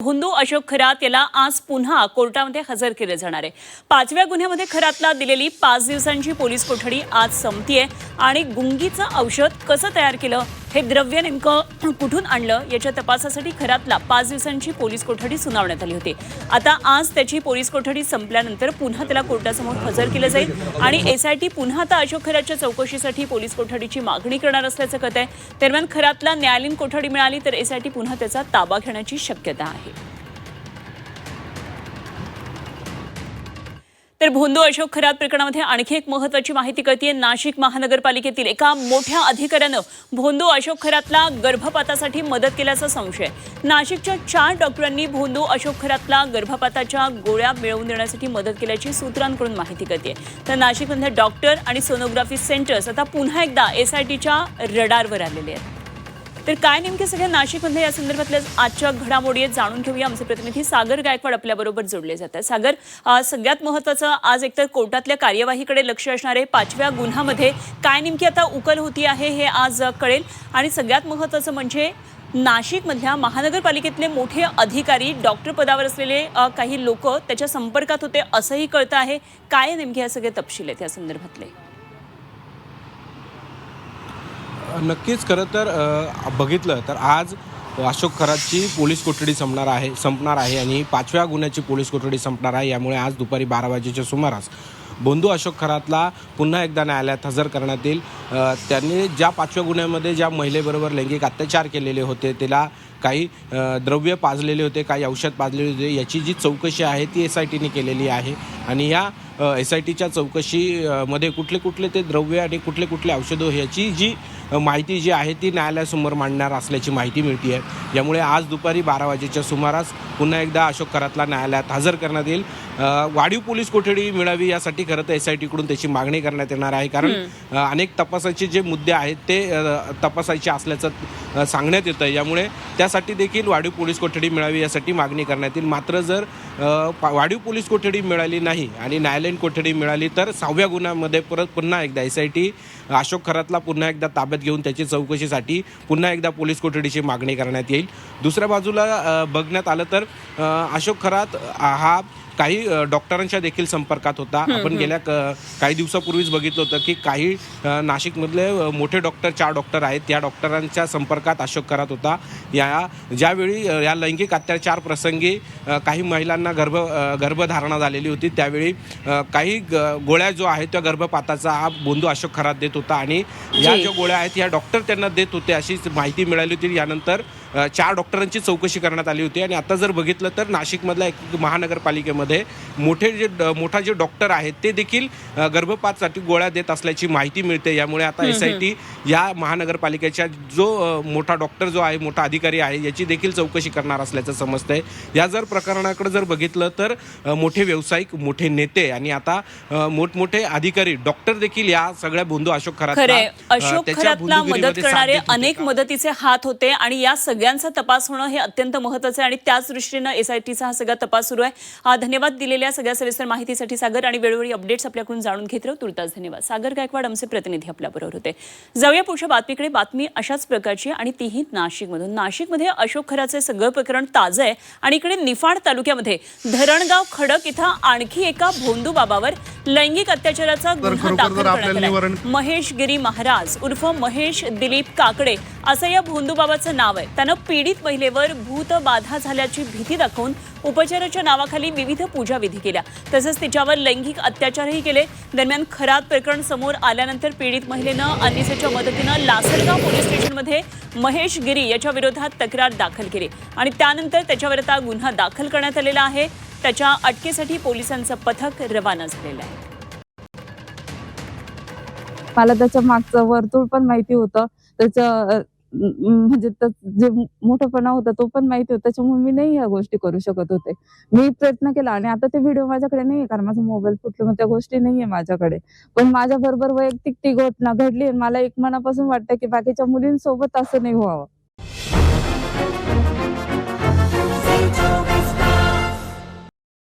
भोंदू अशोक खरात याला आज पुन्हा कोर्टामध्ये हजर केले जाणार आहे। 5व्या गुन्ह्यामध्ये खरातला दिलेली 5 दिवसांची पोलीस कोठडी आज संपतीये आणि गुंगीचं औषध कसं तयार केलं, हे द्रव्य नेमकं कुठून आणलं याच्या तपासासाठी खरातला 5 दिवसांची पोलीस कोठडी सुनावण्यात आली होती। आता आज त्याची पोलीस कोठडी संपल्यानंतर पुन्हा त्याला कोर्टासमोर हजर केलं जाईल आणि एसआयटी पुन्हा आता अशोक खरातच्या चौकशीसाठी पोलीस कोठडीची मागणी करणार असल्याचं कळतंय। दरम्यान खरातला न्यायालयीन कोठडी मिळाली तर एसआयटी पुन्हा त्याचा ताबा घेण्याची शक्यता आहे। तर भोंदू अशोक खरात प्रकरणामध्ये आणखी एक महत्त्वाची माहिती कळतीये। नाशिक महानगरपालिकेतील एका मोठ्या अधिकाऱ्यानं भोंदू अशोक खरातला गर्भपातासाठी मदत केल्याचा संशय। नाशिकच्या 4 डॉक्टरांनी भोंदू अशोक खरातला गर्भपाताच्या गोळ्या मिळवून देण्यासाठी मदत केल्याची सूत्रांकडून माहिती कळतीये। तर नाशिकमधले डॉक्टर आणि सोनोग्राफी सेंटर्स आता पुन्हा एकदा एसआयटीच्या रडारवर आलेले आहेत। तर काय नेमके सगळ्या नाशिकमध्ये या संदर्भातल्या आजच्या घडामोडी जाणून घेऊया। आमचे प्रतिनिधी सागर गायकवाड आपल्याबरोबर जोडले जात आहेत। सागर, सगळ्यात महत्त्वाचं आज एकतर कोर्टातल्या कार्यवाहीकडे लक्ष असणार आहे। 5व्या गुन्ह्यामध्ये काय नेमकी आता उकल होती आहे हे आज कळेल आणि सगळ्यात महत्त्वाचं म्हणजे नाशिकमधल्या महानगरपालिकेतले मोठे अधिकारी, डॉक्टर पदावर असलेले काही लोक त्याच्या संपर्कात होते असंही कळतं आहे। काय नेमके हे सगळे तपशील आहेत या संदर्भातले? नक्कीच खरं तर बघितलं तर आज अशोक खरातची पोलीस कोठडी संपणार आहे आणि 5व्या गुन्ह्याची पोलीस कोठडी संपणार आहे। यामुळे आज दुपारी 12 वाजेच्या सुमारास भोंदू अशोक खरातला पुन्हा एकदा न्यायालयात हजर करण्यात येईल। त्यांनी ज्या 5व्या गुन्ह्यामध्ये ज्या महिलेबरोबर लैंगिक अत्याचार केलेले होते, त्याला काही द्रव्य पाजलेले होते, काही औषध पाजलेले होते, याची जी चौकशी आहे ती एसआयटीने केलेली आहे आणि या एसआयटीच्या चौकशीमध्ये कुठले कुठले ते द्रव्य आणि कुठले कुठले औषधं याची जी माहिती जी आहे ती न्यायालयासमोर मांडणार असल्याची माहिती मिळते आहे। यामुळे आज दुपारी 12 वाजेच्या सुमारास पुन्हा एकदा अशोक खरातला न्यायालयात हजर करण्यात येईल। वाढीव पोलीस कोठडी मिळावी यासाठी खरं तर एसआयटीकडून त्याची मागणी करण्यात येणार आहे, कारण अनेक तपासाचे जे मुद्दे आहेत ते तपासायचे असल्याचं सांगण्यात येतं। यामुळे त्यासाठी देखील वाढीव पोलीस कोठडी मिळावी यासाठी मागणी करण्यात येईल। मात्र जर वाढीव पोलीस कोठडी मिळाली नाही आणि न्यायालयीन कोठडी मिळाली तर 6व्या गुन्ह्यामध्ये पुन्हा एकदा एसआयटी अशोक खरातला पुन्हा एकदा ताब्यात घेऊन त्याची चौकशीसाठी पुन्हा एकदा पोलीस कोठडीची मागणी करण्यात येईल। दुसऱ्या बाजूला बघण्यात आलं तर अशोक खरात हा काही डॉक्टरांच्या देखील संपर्कात होता। आपण गेल्या काही दिवसापूर्वीच बघितलं होतं की काही नाशिकमधले मोठे डॉक्टर, 4 डॉक्टर आहेत, त्या डॉक्टरांच्या संपर्कात अशोक खरात होता। ज्यावेळी या लैंगिक अत्याचार प्रसंगी काही महिलांना गर्भधारणा झालेली होती, त्यावेळी काही गोळ्या जो आहेत त्या गर्भपाताचा हा भोंदू अशोक खरात देत होता आणि या ज्या गोळ्या आहेत या डॉक्टर त्यांना देत होते अशी माहिती मिळाली होती। यानंतर 4 डॉक्टरांची चौकशी करण्यात आली होती आणि आता जर बघितलं तर नाशिकमधल्या एक महानगरपालिकेमध्ये मोठा जे डॉक्टर आहेत ते देखील गर्भपातासाठी गोळ्या देत असल्याची माहिती मिळते। यामुळे आता एसआयटी या महानगरपालिकेच्या जो मोठा डॉक्टर जो आहे, मोठा अधिकारी आहे, याची देखील चौकशी करणार असल्याचं समजतंय। या जर प्रकरणाकडे जर बघितलं तर मोठे व्यावसायिक, मोठे नेते आणि आता मोठमोठे अधिकारी, डॉक्टर देखील या सगळ्या भोंदू अशोक खरातला मदत करणारे अनेक मदतीचे हात होते आणि या सगळ्यांचा तपास होणं हे अत्यंत महत्त्वाचं आहे आणि त्याच दृष्टीनं एसआयटीचा हा सगळा तपास सुरू आहे। धन्यवाद दिलेल्या सगळ्या सविस्तर माहितीसाठी सागर, आणि वेळोवेळी अपडेट्स आपल्याकडून जाणून घेत राहू। तुर्तास धन्यवाद। सागर गायकवाड आमचे प्रतिनिधी आपल्याबरोबर होते। जाऊया पुढच्या बातमीकडे। बातमी अशाच प्रकारची आणि तीही नाशिकमधून। नाशिकमध्ये अशोक खराचे सगळं प्रकरण ताजं आहे आणि इकडे निफाड तालुक्यामध्ये धरणगाव खडक इथं आणखी एका भोंदू बाबावर लैंगिक अत्याचाराचा गुन्हा दाखल करण्यात आला। महेश गिरी महाराज उर्फ महेश दिलीप काकडे असं या भोंदू बाबाचं नाव आहे। त्यानं पीडित महिलेवर भूतबाधा झाल्याची भीती दाखवून उपचाराच्या नावाखाली विविध पूजाविधी केल्या, तसंच तिच्यावर लैंगिक अत्याचारही केले। दरम्यान खरात प्रकरण समोर आल्यानंतर पीडित महिलेनं अनिसेच्या मदतीनं लासलगाव पोलीस स्टेशनमध्ये महेश गिरी याच्या विरोधात तक्रार दाखल केली आणि त्यानंतर त्याच्यावर आता गुन्हा दाखल करण्यात आलेला आहे। त्याच्या अटकेसाठी पोलिसांचं पथक रवाना झालेलं आहे। मला त्याच्या मागचं वर्तुळ पण माहिती होतं, त्याचं म्हणजे जे मोठेपणा होता तो पण माहिती होता, त्याच्यामुळे मी नाही ह्या गोष्टी करू शकत होते। मी प्रयत्न केला आणि आता ते व्हिडिओ माझ्याकडे नाहीये, कारण माझा मोबाईल फुटला, त्या गोष्टी नाहीये माझ्याकडे। पण माझ्या बरोबर वैयक्तिक ती घटना घडली आणि मला एक मनापासून वाटतं की बाकीच्या मुलींसोबत असं नाही व्हावं।